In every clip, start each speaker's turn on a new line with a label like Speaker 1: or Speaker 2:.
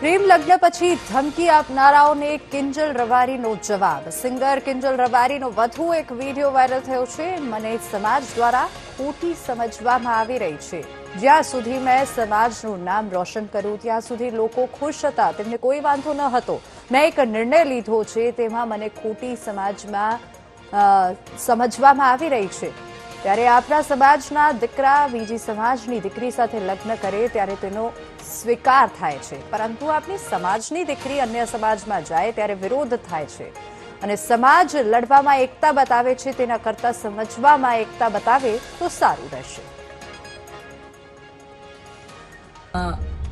Speaker 1: પ્રેમ લગ્ન પછી ધમકી આપનારાઓને કિંજલ રબારીનો જવાબ. સિંગર કિંજલ રબારીનો વધુ એક વિડીયો વાયરલ થયો છે. મને સમાજ દ્વારા ખોટી સમજવામાં આવી રહી છે. જ્યાં સુધી મેં સમાજનું નામ રોશન કર્યું ત્યાં સુધી લોકો ખુશ હતા, તેમને કોઈ વાંધો ન હતો. મેં એક નિર્ણય લીધો છે, તેમાં મને ખોટી સમજવામાં આવી રહી છે. ત્યારે આપણા સમાજના દીકરા બીજી સમાજની દીકરી સાથે લગ્ન કરે ત્યારે તેનો સ્વીકાર થાય છે, પરંતુ આપણી સમાજની દીકરી અન્ય સમાજમાં જાય ત્યારે વિરોધ થાય છે. અને સમાજ લડવામાં એકતા બતાવે છે, તેના કરતાં સમજવામાં એકતા બતાવે તો સારું રહેશે.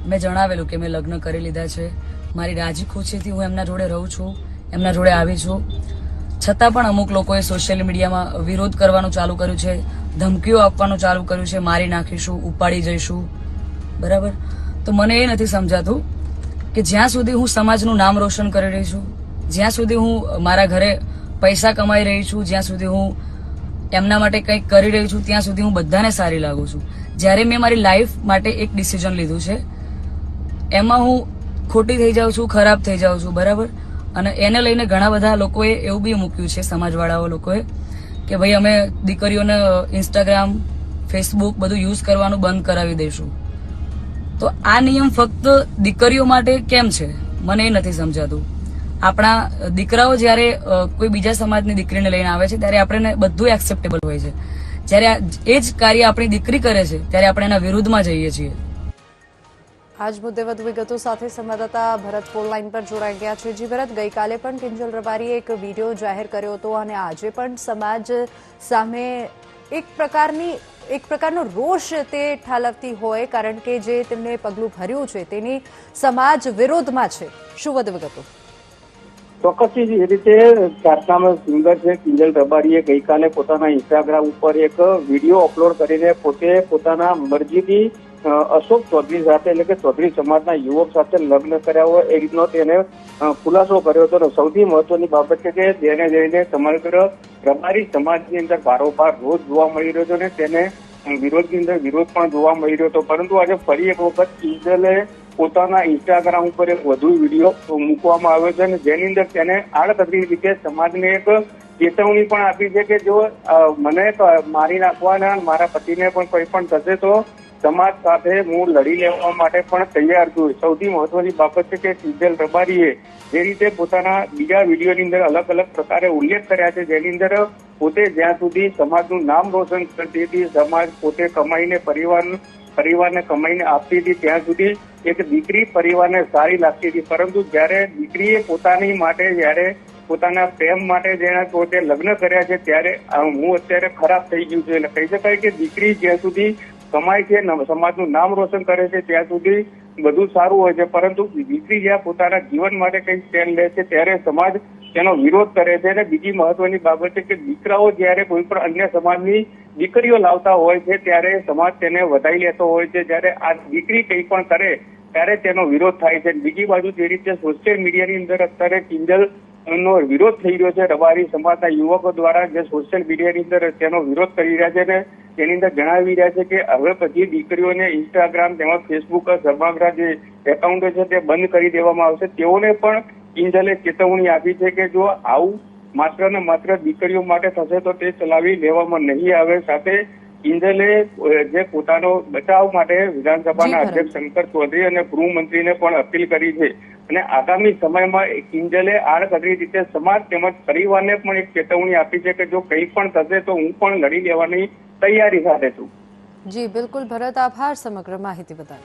Speaker 2: મેં જણાવેલું કે મેં લગ્ન કરી લીધા છે. મારી રાજી ખુશીથી હું એમના જોડે રહું છું, એમના જોડે આવી છું. છતાં પણ અમુક લોકોએ સોશિયલ મીડિયામાં વિરોધ કરવાનું ચાલુ કર્યું છે, ધમકીઓ આપવાનું ચાલુ કર્યું છે, મારી નાખીશું, ઉપાડી જઈશું. બરાબર? તો મને એ નથી સમજાતું કે જ્યાં સુધી હું સમાજનું નામ રોશન કરી રહી છું, જ્યાં સુધી હું મારા ઘરે પૈસા કમાઈ રહી છું, જ્યાં સુધી હું એમના માટે કંઈક કરી રહી છું, ત્યાં સુધી હું બધાને સારી લાગુ છું. જ્યારે મેં મારી લાઈફ માટે એક ડિસિઝન લીધું છે, એમાં હું ખોટી થઈ જાઉં છું, ખરાબ થઈ જાઉં છું. બરાબર? અને એને લઈને ઘણા બધા લોકોએ એવું બી મૂક્યું છે, સમાજવાળાઓ લોકોએ, કે ભાઈ અમે દીકરીઓને ઇન્સ્ટાગ્રામ, ફેસબુક બધું યુઝ કરવાનું બંધ કરાવી દઈશું. તો આ નિયમ ફક્ત દીકરીઓ માટે કેમ છે મને એ નથી સમજાતું. આપણા દીકરાઓ જ્યારે કોઈ બીજા સમાજની દીકરીને લઈને આવે છે ત્યારે આપણે બધું એક્સેપ્ટેબલ હોય છે. જ્યારે એ જ કાર્ય આપણી દીકરી કરે છે ત્યારે આપણે એના વિરુદ્ધમાં જઈએ છીએ.
Speaker 1: આજ મુદ્દે વધુ વિગતો સાથે સંવાદદાતા ભરત ફોન લાઈન પર જોડાઈ ગયા છે. જી ભરત, ગઈકાલે પણ કિંજલ રબારીએ એક વિડીયો જાહેર કર્યો હતો અને આજે પણ સમાજ સામે એક પ્રકારનો રોષ તે ઠાલવતી હોય, કારણ કે જે તેમને પગલું ભર્યું છે તેની સમાજ વિરોધમાં છે. શું વધુ વિગતો?
Speaker 3: ચોક્કસથી જે રીતે ખ્યાતનામ સિંગર છે કિંજલ રબારીએ ગઈકાલે પોતાના ઇન્સ્ટાગ્રામ ઉપર એક વિડીયો અપલોડ કરીને પોતે પોતાના મરજીથી અશોક ચૌધરી સાથે, એટલે કે ચૌધરી સમાજના યુવક સાથે લગ્ન કર્યા હોય એ રીતનો તેને ખુલાસો કર્યો હતો. સૌથી મહત્વની બાબત છે કે તેને જઈને સમગ્ર રબારી સમાજની અંદર બારોબાર રોજ જોવા મળી રહ્યો હતો અને તેને વિરોધની અંદર વિરોધ પણ જોવા મળી રહ્યો હતો. પરંતુ આજે ફરી એક વખત કિંજલે પોતાના ઇન્સ્ટાગ્રામ ઉપર એક વધુ વિડીયો મૂકવામાં આવ્યો છે અને જેની અંદર તેને આડકતરી રીતે સમાજને એક ચેતવણી પણ આપી છે કે જો મને મારી નાખવાના, મારા પતિને પણ કોઈ પણ થશે તો સમાજ સાથે હું લડી લેવા માટે પણ તૈયાર છું. સૌથી મહત્વની બાબત છે કે કિંજલ રબારીએ જે રીતે પોતાના બીજા વિડીયોની અંદર અલગ અલગ પ્રકારે ઉલ્લેખ કર્યા છે, જેની અંદર પોતે જ્યાં સુધી સમાજનું નામ રોશન કરતી હતી, સમાજ પોતે કમાઈને પરિવારને કમાઈને આપતી હતી, ત્યાં સુધી એક દીકરી પરિવારને સારી લાગતી હતી. પરંતુ જ્યારે દીકરીએ પોતાની માટે, જ્યારે પોતાના પ્રેમ માટે જેને પોતે લગ્ન કર્યા છે ત્યારે હું અત્યારે ખરાબ થઈ ગયું છું. એટલે કહી શકાય કે દીકરી જ્યાં સુધી કમાય છે, સમાજનું નામ રોશન કરે છે, ત્યાં સુધી બધું સારું હોય છે. પરંતુ દીકરી જ્યાં પોતાના જીવન માટે કંઈક સ્ટેન્ડ લે છે ત્યારે સમાજ તેનો વિરોધ કરે છે. અને બીજી મહત્વની બાબત છે કે દીકરાઓ જ્યારે કોઈ પણ અન્ય સમાજની દીકરીઓ લાવતા હોય છે ત્યારે સમાજ તેને વધાઈ લેતો હોય છે. જ્યારે આ દીકરી કંઈ પણ કરે ત્યારે તેનો વિરોધ થાય છે. બીજી બાજુ જે રીતે સોશિયલ મીડિયાની અંદર અત્યારે કિંજલ નો વિરોધ થઈ રહ્યો છે, રબારી સમાજના યુવકો દ્વારા જે સોશિયલ મીડિયાની અંદર તેનો વિરોધ કરી રહ્યા છે ને તેની અંદર જણાવી રહ્યા છે કે હવે પછી દીકરીઓને ઇન્સ્ટાગ્રામ તેમજ ફેસબુક સમગ્ર જે એકાઉન્ટો છે તે બંધ કરી દેવામાં આવશે. તેઓને પણ કિંજલે ચેતવણી આપી છે કે જો આવું માત્ર ને માત્ર દીકરીઓ માટે થશે તો તે ચલાવી લેવામાં નહીં આવે. સાથે કિંજલે જે પોતાનો બચાવ માટે વિધાનસભાના અધ્યક્ષ શંકર ચૌધરી અને ગૃહમંત્રીને પણ અપીલ કરી છે. અને આગામી સમયમાં કિંજલે આડકતરી રીતે સમાજ તેમજ પરિવારને પણ એક ચેતવણી આપી છે કે જો કંઈ પણ થશે તો હું પણ લડી લેવાની તૈયારી સાથે છું.
Speaker 1: જી બિલકુલ ભરત, આભાર સમગ્ર માહિતી બદલ.